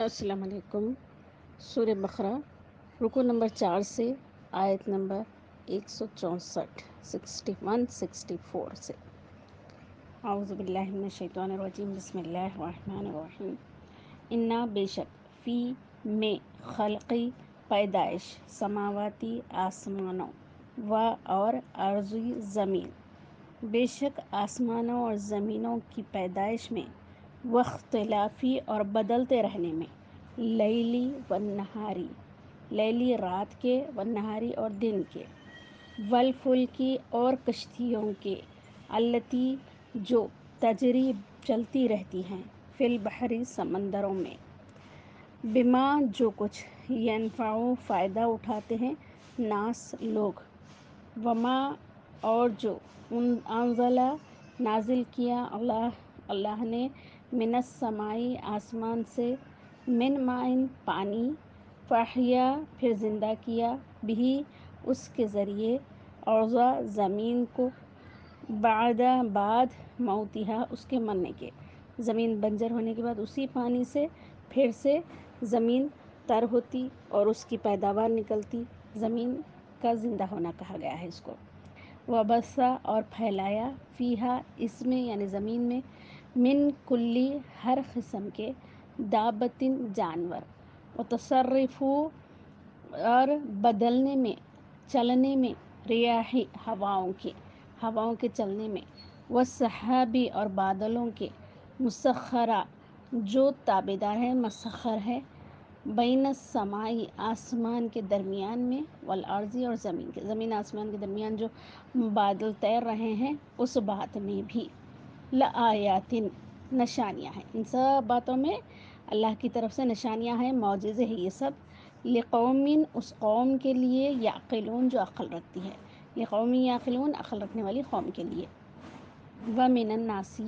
السلام علیکم۔ سورہ بقرہ رکو نمبر 4 سے آیت نمبر 164 61-64 سے۔ اعوذ باللہ من الشیطان الرجیم، بسم اللہ الرحمن الرحیم۔ انا بے شک، فی میں، خلقی پیدائش، سماواتی آسمانوں، و اور ارضی زمین، بے شک آسمانوں اور زمینوں کی پیدائش میں، واختلافی اور بدلتے رہنے میں، لیلی و نہاری، لیلی رات کے، و نہاری اور دن کے، والفلکی اور کشتیوں کے، التی جو تجری چلتی رہتی ہیں، فی البحری سمندروں میں، بما جو کچھ، ینفع فائدہ اٹھاتے ہیں، ناس لوگ، وما اور جو، انزلہ نازل کیا اللہ نے، من السمائی آسمان سے، من مائن پانی، فاحیا پھر زندہ کیا، بھی اس کے ذریعے، ارضا زمین کو، بعد موتہا اس کے مرنے کے، زمین بنجر ہونے کے بعد اسی پانی سے پھر سے زمین تر ہوتی اور اس کی پیداوار نکلتی، زمین کا زندہ ہونا کہا گیا ہے اس کو۔ وبثا اور پھیلایا، فیہا اس میں یعنی زمین میں، من کلی ہر قسم کے، دابتن جانور، وتصرف اور بدلنے میں، چلنے میں، ریاحی ہواؤں کے چلنے میں، والسحابی اور بادلوں کے، مسخرہ جو تابعدار ہے، مسخر ہے، بین السمائی آسمان کے درمیان میں، والارضی اور زمین کے، زمین آسمان کے درمیان جو بادل تیر رہے ہیں اس بات میں بھی، لآیاتن نشانیاں ہیں، ان سب باتوں میں اللہ کی طرف سے نشانیاں ہیں، معجزے ہیں یہ سب، لقوم اس قوم کے لیے، یعقلون جو عقل رکھتی ہے، لقوم یعقلون عقل رکھنے والی قوم کے لیے، ومن الناس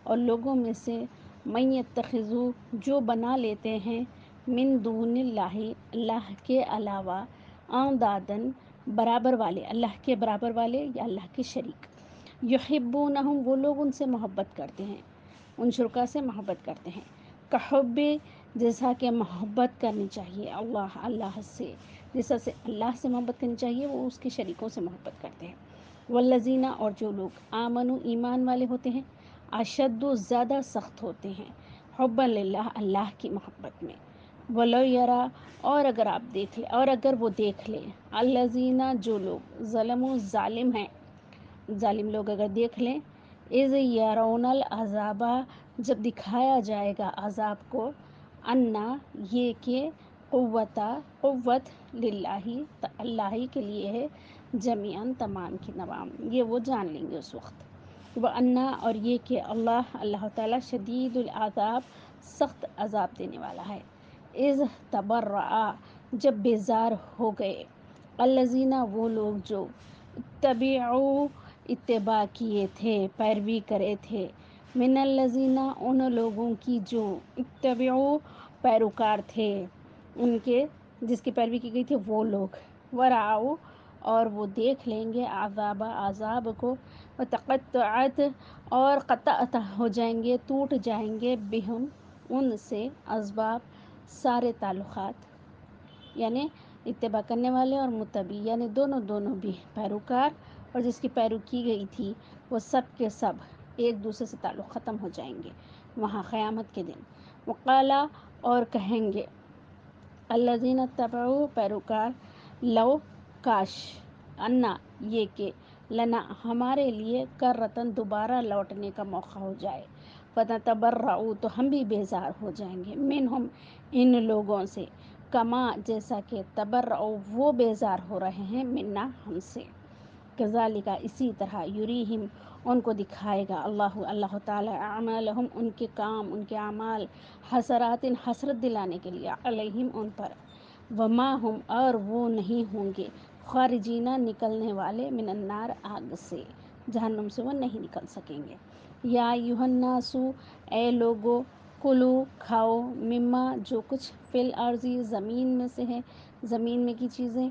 اور لوگوں میں سے، من یتخذ جو بنا لیتے ہیں، من دون اللہ اللہ کے علاوہ، اندادن برابر والے، اللہ کے برابر والے یا اللہ کے شریک، یحبونہم وہ لوگ ان سے محبت کرتے ہیں، ان شرکا سے محبت کرتے ہیں، کحب جیسا کہ محبت کرنی چاہیے اللہ سے، جیسا سے اللہ سے محبت کرنی چاہیے وہ اس کے شریکوں سے محبت کرتے ہیں، والذین اور جو لوگ، آمنوا ایمان والے ہوتے ہیں، اشد زیادہ سخت ہوتے ہیں، حبا للہ اللہ کی محبت میں، ولو یرا اور اگر آپ دیکھ لیں، اور اگر وہ دیکھ لیں، الذین جو لوگ، ظلموا ظالم ہیں، ظالم لوگ اگر دیکھ لیں، اذ یرون العذاب جب دکھایا جائے گا عذاب کو، انا یہ کہ قوت للہ اللہ کے لیے ہے، جمیعاً تمام کی تمام، یہ وہ جان لیں گے اس وقت، وَأَنَّا اور یہ کہ اللہ تعالیٰ شدید العذاب سخت عذاب دینے والا ہے، اذ تبرأ جب بیزار ہو گئے، الذین وہ لوگ جو، اتباع کیے تھے، پیروی کرے تھے، من الذین ان لوگوں کی جو، اتبعوا پیروکار تھے ان کے، جس کی پیروی کی گئی تھی وہ لوگ، ورعوا اور وہ دیکھ لیں گے، عذاب کو، وتقطعت اور قطع ہو جائیں گے، ٹوٹ جائیں گے، بہم ان سے، اسباب سارے تعلقات، یعنی اتباع کرنے والے اور متبع یعنی دونوں بھی، پیروکار اور جس کی پیروی کی گئی تھی وہ سب کے سب ایک دوسرے سے تعلق ختم ہو جائیں گے وہاں قیامت کے دن، وقالا اور کہیں گے، الذین اتبعوا پیروکار، لو کاش، انا یہ کہ، لنا ہمارے لیے، کرتن دوبارہ لوٹنے کا موقع ہو جائے، فتتبرؤ تو ہم بھی بیزار ہو جائیں گے، منہم ان لوگوں سے، کما جیسا کہ، تبرؤ وہ بیزار ہو رہے ہیں، منا ہم سے، کذالک اسی طرح، یریہم ان کو دکھائے گا اللہ تعالی، اعمالہم ان کے کام، ان کے اعمال، حسرات حسرت دلانے کے لیے، علیہم ان پر، وما ہم اور وہ نہیں ہوں گے، خارجین نکلنے والے، من النار آگ سے، جہنم سے وہ نہیں نکل سکیں گے، یا ایھا الناس اے لوگو، کلو کھاؤ، مما جو کچھ، فی الارضی زمین میں سے ہے، زمین میں کی چیزیں،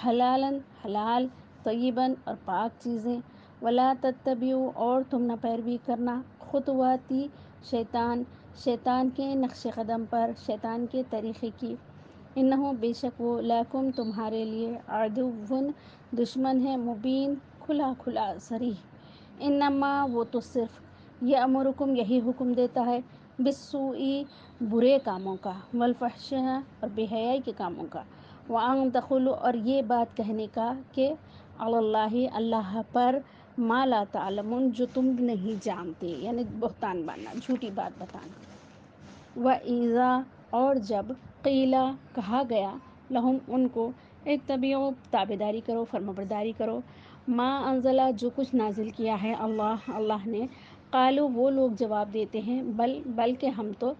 حلالن حلال، طیباً اور پاک چیزیں، ولا تتبعوا اور تم نہ پیروی کرنا، خطواتی شیطان شیطان کے نقش قدم پر، شیطان کے طریقے کی۔ انہو بے شک وہ، لکم تمہارے لیے، عدوٌ دشمن ہے، مبین کھلا کھلا صریح۔ انما وہ تو صرف، یامرکم یہی حکم دیتا ہے، بالسوء برے کاموں کا، والفحشاء اور بے حیائی کے کاموں کا، وان تقولوا اور یہ بات کہنے کا کہ علی اللہ اللہ پر، ما لا تعلمون جو تم نہیں جانتے، یعنی بہتان باندھنا، جھوٹی بات بتانا۔ وَإِذَا اور جب قیلا کہا گیا، لہم ان کو، اتبعوا تابعداری کرو، فرمانبرداری کرو، ما انزلہ جو کچھ نازل کیا ہے اللہ نے، قالوا وہ لوگ جواب دیتے ہیں، بلکہ ہم تو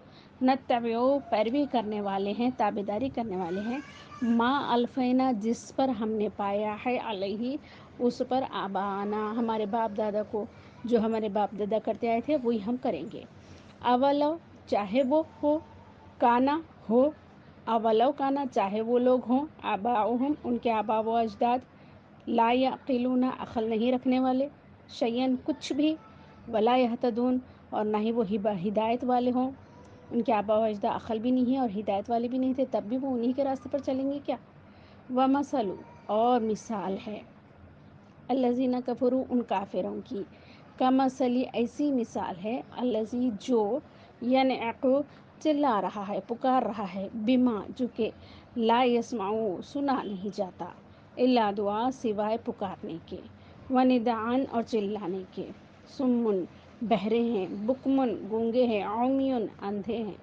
نتبع پیروی کرنے والے ہیں، تابعداری کرنے والے ہیں، ما الفینا جس پر ہم نے پایا ہے، علیہ اس پر، آباءنا ہمارے باپ دادا کو، جو ہمارے باپ دادا کرتے آئے تھے وہی ہم کریں گے۔ اولو چاہے وہ ہو، کانا ہو، اولو کانا چاہے وہ لوگ ہوں، آباؤہم ان کے آبا و اجداد، لا یعقلون عقل نہیں رکھنے والے، شیئن کچھ بھی، ولا یہتدون اور نہ ہی وہ ہدایت والے ہوں، ان کے آبا و اجداد عقل بھی نہیں ہے اور ہدایت والے بھی نہیں تھے، تب بھی وہ انہی کے راستے پر چلیں گے کیا؟ وَمَثَلُ اور مثال ہے، الذین کفروا ان کافروں کی، کمثلی ایسی مثال ہے، الذی جو، ینعق چلا رہا ہے، پکار رہا ہے، بما جو کہ، لا یسمعو سنا نہیں جاتا، الا دعا سوائے پکارنے کے، وندعا اور چلانے کے، سمن بہرے ہیں، بکمن گونگے ہیں، عمیٌ اندھے ہیں،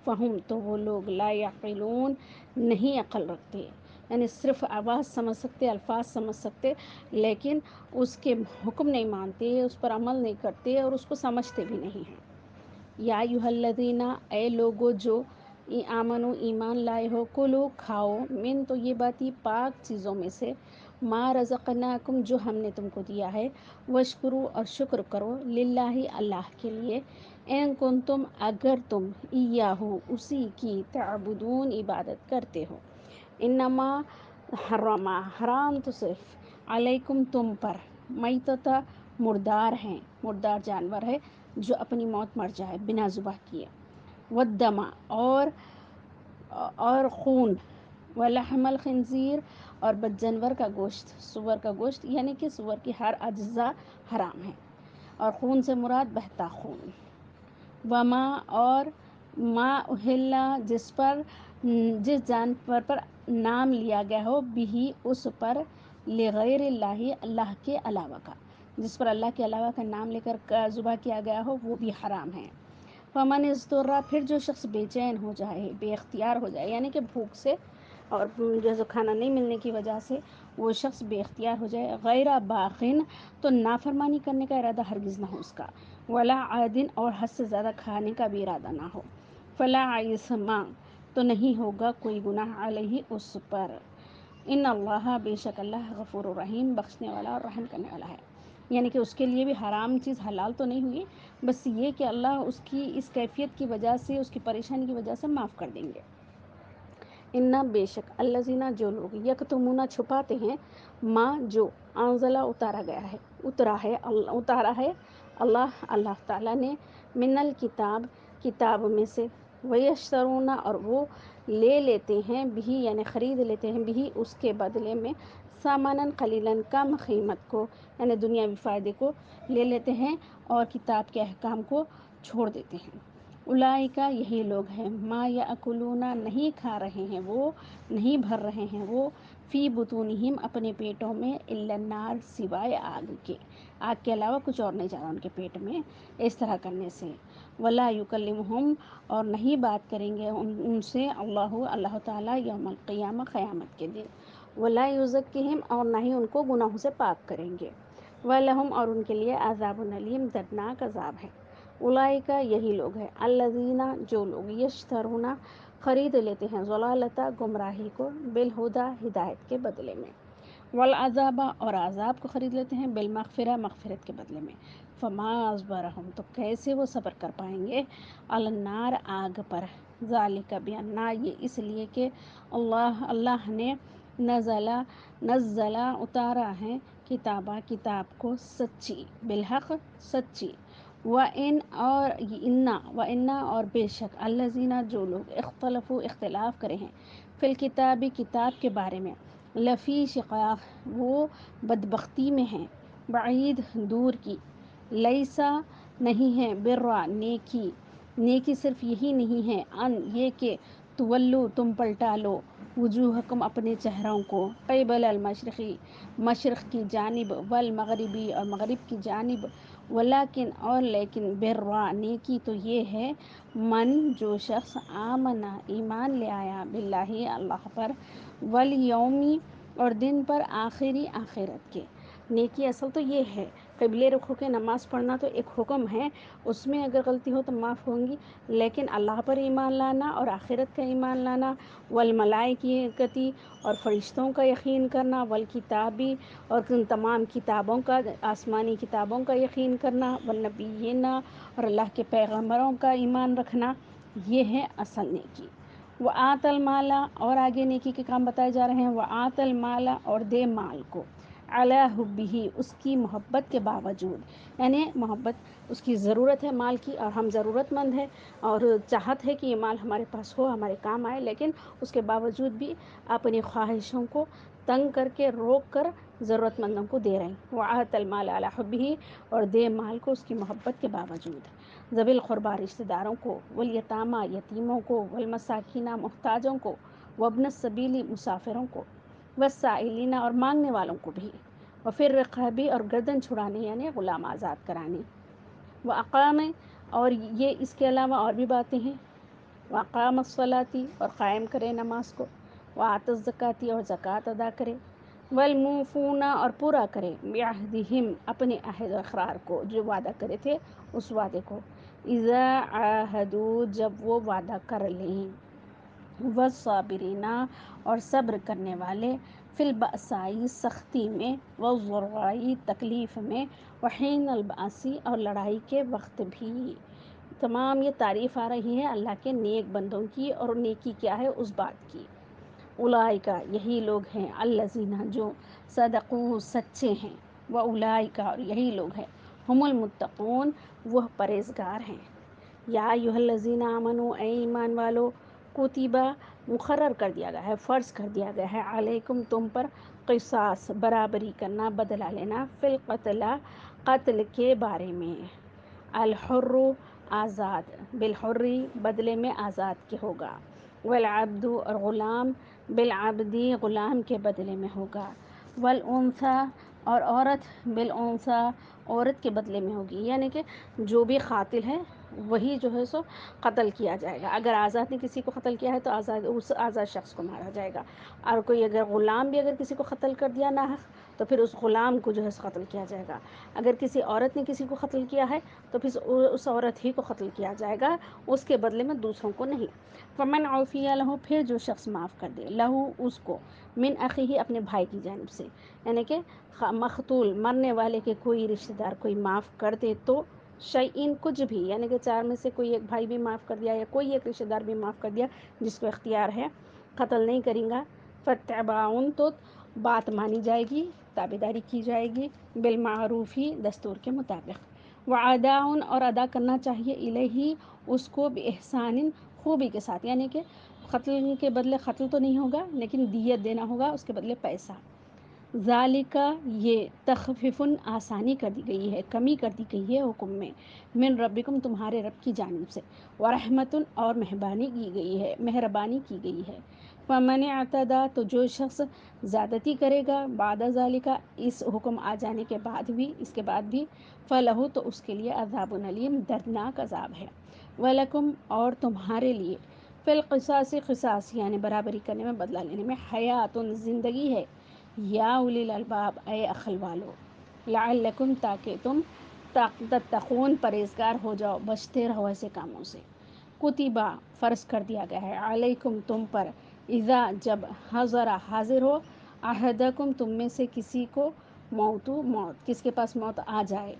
فہم تو وہ لوگ، لا یعقلون نہیں عقل رکھتے، یعنی صرف آواز سمجھ سکتے، الفاظ سمجھ سکتے، لیکن اس کے حکم نہیں مانتے، اس پر عمل نہیں کرتے اور اس کو سمجھتے بھی نہیں ہیں۔ یا ایھا الذین اے لوگو جو آمنو ایمان لائے ہو، کلو کھاؤ، من طیباتی پاک چیزوں میں سے، ما رزقناکم جو ہم نے تم کو دیا ہے، واشکروا اور شکر کرو، للہ اللہ کے لیے، ان کنتم اگر تم، ایاہ اسی کی، تعبدون عبادت کرتے ہو۔ انما حرم حرام تو صرف، علیکم تم پر، میتۃ مردار ہیں، مردار جانور ہے جو اپنی موت مر جائے بنا ذبح کیے، والدم اور خون، ولحم الخنزیر اور بد جانور کا گوشت، سور کا گوشت، یعنی کہ سور کی ہر اجزاء حرام ہے، اور خون سے مراد بہتا خون، وما اور ما اہلا جس جانور پر نام لیا گیا ہو، بھی اس پر، لغیر اللہ اللہ کے علاوہ کا، جس پر اللہ کے علاوہ کا نام لے کر ذبح کیا گیا ہو وہ بھی حرام ہے۔ فمن اضطر پھر جو شخص بے چین ہو جائے، بے اختیار ہو جائے، یعنی کہ بھوک سے اور جیسے کھانا نہیں ملنے کی وجہ سے وہ شخص بے اختیار ہو جائے، غیر باغن تو نافرمانی کرنے کا ارادہ ہرگز نہ ہو اس کا، ولا عادن اور حد سے زیادہ کھانے کا بھی ارادہ نہ ہو، فلا اثم تو نہیں ہوگا کوئی گناہ علیہ اس پر، ان اللہ بے شک اللہ غفور الرحیم بخشنے والا اور رحم کرنے والا ہے، یعنی کہ اس کے لیے بھی حرام چیز حلال تو نہیں ہوئی، بس یہ کہ اللہ اس کی اس کیفیت کی وجہ سے، اس کی پریشانی کی وجہ سے معاف کر دیں گے۔ ان بے شک الذین جو لوگ، یکتمون چھپاتے ہیں، ما جو، انزلہ اتارا ہے اللہ تعالیٰ نے، من الکتاب کتاب میں سے، ویشترون اور وہ لے لیتے ہیں، بھی یعنی خرید لیتے ہیں، بھی اس کے بدلے میں، ثمنا قلیلا کم قیمت کو، یعنی دنیاوی فائدے کو لے لیتے ہیں اور کتاب کے احکام کو چھوڑ دیتے ہیں۔ اولئک یہی لوگ ہیں، ما یاکلون نہیں کھا رہے ہیں وہ، نہیں بھر رہے ہیں وہ، فی بطونہم اپنے پیٹوں میں، الا النار سوائے آگ کے، آگ کے علاوہ کچھ اور نہیں جا رہا ان کے پیٹ میں اس طرح کرنے سے، ولا یکلمہم اور نہیں بات کریں گے ان سے، اللہ تعالیٰ، یوم القیامہ قیامت کے دن، ولا یزکیہم اور نہ ہی ان کو گناہوں سے پاک کریں گے، ولہم اور ان کے لیے عذاب علیم دردناک عذاب ہے۔ اولئک یہی لوگ ہیں، الذین جو لوگ، یشترون خرید لیتے ہیں، ضلالۃ گمراہی کو، بالہدی ہدایت کے بدلے میں، والعذاب اور عذاب کو خرید لیتے ہیں، بالمغفرہ مغفرت کے بدلے میں، فما اصبرہم تو کیسے وہ صبر کر پائیں گے، علی النار آگ پر، ذالک بان یہ اس لیے کہ اللہ نے نزلہ اتارا ہے، کتاب کو سچی، بالحق سچی، و انا اور بے شک الذین جو لوگ اختلاف کرے ہیں فی الکتاب کتاب کے بارے میں لفی شقاق وہ بدبختی میں ہیں بعید دور کی لیسا نہیں ہے برا نیکی صرف یہی نہیں ہے ان یہ کہ تولو تم پلٹا لو وجوہکم اپنے چہروں کو قبل المشرقی مشرق کی جانب والمغربی اور مغرب کی جانب ولیکن اور لیکن برا نیکی تو یہ ہے من جو شخص آمنا ایمان لے آیا باللہ اللہ پر والیومی اور دن پر آخری آخرت کے نیکی اصل تو یہ ہے قبلے رخ ہو کے نماز پڑھنا تو ایک حکم ہے، اس میں اگر غلطی ہو تو معاف ہوں گی، لیکن اللہ پر ایمان لانا اور آخرت کا ایمان لانا والملائکتی اور فرشتوں کا یقین کرنا والکتابی اور تمام کتابوں کا آسمانی کتابوں کا یقین کرنا والنبیین اور اللہ کے پیغمبروں کا ایمان رکھنا، یہ ہے اصل نیکی۔ وآت المال اور آگے نیکی کے کام بتائے جا رہے ہیں، وآت المال اور دے مال کو علی حبہ اس کی محبت کے باوجود، یعنی محبت اس کی ضرورت ہے مال کی اور ہم ضرورت مند ہیں اور چاہت ہے کہ یہ مال ہمارے پاس ہو ہمارے کام آئے، لیکن اس کے باوجود بھی اپنی خواہشوں کو تنگ کر کے روک کر ضرورت مندوں کو دے رہے ہیں۔ وآت المال علی حبہ اور دے مال کو اس کی محبت کے باوجود، ذوی القربیٰ رشتہ داروں کو، والیتامیٰ یتیموں کو، والمساکین محتاجوں کو، وابن السبیل مسافروں کو، والسائلین اور مانگنے والوں کو بھی، وفی الرقابی اور گردن چھڑانے یعنی غلام آزاد کرانے، واقام اور یہ اس کے علاوہ اور بھی باتیں ہیں، واقام الصلاۃ اور قائم کرے نماز کو، وآت الزکاۃ اور زکوٰۃ ادا کرے، والموفون اور پورا کرے بعہدہم اپنے عہد و اقرار کو، جو وعدہ کرے تھے اس وعدے کو، اذا عاہدوا جب وہ وعدہ کر لیں، والصابرین اور صبر کرنے والے، فی البأساء سختی میں، والضراء تکلیف میں، وحین البأس اور لڑائی کے وقت بھی۔ تمام یہ تعریف آ رہی ہے اللہ کے نیک بندوں کی، اور نیکی کیا ہے اس بات کی۔ اولئک یہی لوگ ہیں، الذین جو صدقوا سچے ہیں، واولئک اور یہی لوگ ہیں، ہم المتقون وہ پرہیزگار ہیں۔ یا ایھا الذین آمنوا اے ایمان والو، کتبہ مقرر کر دیا گیا ہے، فرض کر دیا گیا ہے، علیکم تم پر، قصاص برابری کرنا، بدلہ لینا، فی القتل قتل کے بارے میں، الحر آزاد، بالحر بدلے میں آزاد کے ہوگا، والعبد اور غلام بالعبد غلام کے بدلے میں ہوگا، والانثی اور عورت بالانثی عورت کے بدلے میں ہوگی، یعنی کہ جو بھی قاتل ہے وہی جو ہے سو قتل کیا جائے گا۔ اگر آزاد نے کسی کو قتل کیا ہے تو اس آزاد شخص کو مارا جائے گا، اور کوئی اگر غلام بھی اگر کسی کو قتل کر دیا ناحق تو پھر اس غلام کو جو ہے قتل کیا جائے گا۔ اگر کسی عورت نے کسی کو قتل کیا ہے تو پھر اس عورت ہی کو قتل کیا جائے گا، اس کے بدلے میں دوسروں کو نہیں۔ فمن عفی لہ پھر جو شخص معاف کر دے، لہ اس کو، من اخیہ اپنے بھائی کی جانب سے، یعنی کہ مقتول مرنے والے کے کوئی رشتہ دار کوئی معاف کر دے تو، شیئن کچھ بھی، یعنی کہ چار میں سے کوئی ایک بھائی بھی معاف کر دیا یا کوئی ایک رشتہ دار بھی معاف کر دیا جس کو اختیار ہے قتل نہیں کریں گا، فاتباع تو بات مانی جائے گی، تابعداری کی جائے گی، بالمعروف دستور کے مطابق، واداء اور ادا کرنا چاہیے، الیہ اس کو، باحسان خوبی کے ساتھ، یعنی کہ قتل کے بدلے قتل تو نہیں ہوگا لیکن دیت دینا ہوگا اس کے بدلے پیسہ، ذالک یہ تخفیف آسانی کر دی گئی ہے، کمی کر دی گئی ہے حکم میں، من ربکم تمہارے رب کی جانب سے، ورحمۃ اور مہربانی کی گئی ہے، فمن اعتدی تو جو شخص زیادتی کرے گا، بعد ذالک اس حکم آ جانے کے بعد بھی، فلہ تو اس کے لیے عذاب علیم دردناک عذاب ہے، ولکم اور تمہارے لیے، فی القصاص قصاص یعنی برابری کرنے میں بدلہ لینے میں، حیات زندگی ہے، یا اولی الالباب اے عقل والو، لعلکم تاکہ تم تتقون پرہیزگار ہو جاؤ، بچتے رہو ایسے کاموں سے، کتبہ فرض کر دیا گیا ہے، علیکم تم پر، اذا جب حضر حاضر ہو، احدکم تم میں سے کسی کو، موت کس کے پاس موت آ جائے،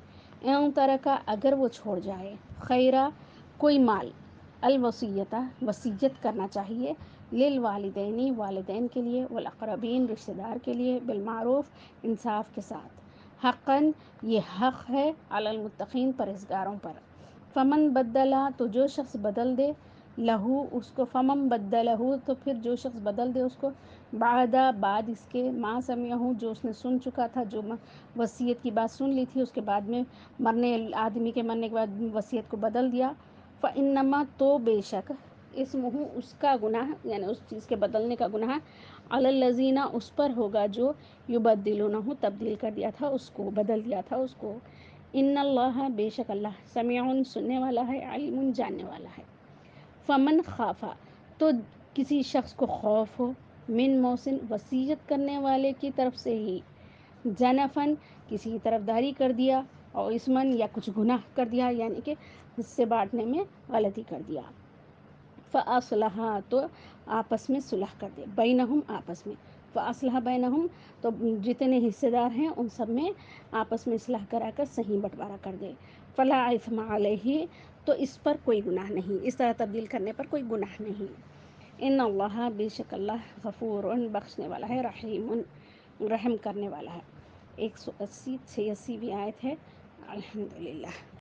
ان ترکا اگر وہ چھوڑ جائے، خیرہ کوئی مال، الوصیۃ وصیت کرنا چاہیے، للوالدین والدین کے لیے، والاقربین رشتہ دار کے لیے، بالمعروف انصاف کے ساتھ، حقاً یہ حق ہے علی المتقین پرہیزگاروں پر. فمن بدلا تو جو شخص بدل دے، لہو اس کو، فمن بدلہ تو پھر جو شخص بدل دے اس کو، بعد اس کے، ما سمعہ جو اس نے سن چکا تھا، جو وصیت کی بات سن لی تھی اس کے بعد میں آدمی کے مرنے کے بعد وصیت کو بدل دیا، فإنما تو بے شک، اسمہ اس کا گناہ یعنی اس چیز کے بدلنے کا گناہ، علی الذین اس پر ہوگا جو یبدلونہ تبدیل کر دیا تھا اس کو، بدل دیا تھا اس کو. ان اللہ بے شک اللہ سمیع سننے والا ہے، علیم جاننے والا ہے. فمن خافا تو کسی شخص کو خوف ہو، من موسن وصیت کرنے والے کی طرف سے ہی، جنفن کسی کی طرف داری کر دیا، اور اسمن یا کچھ گناہ کر دیا یعنی کہ حصے بانٹنے میں غلطی کر دیا، فاصلح تو آپس میں صلح کر دے، بینہم آپس میں، فاصلح بینہم تو جتنے حصے دار ہیں ان سب میں آپس میں اصلاح کرا کر صحیح بٹوارا کر دے. فلا اثم علیہ تو اس پر کوئی گناہ نہیں، اس طرح تبدیل کرنے پر کوئی گناہ نہیں. ان اللہ بے شک اللہ غفور بخشنے والا ہے، رحیم رحم کرنے والا ہے. 180 86 آیت ہے. الحمدللہ.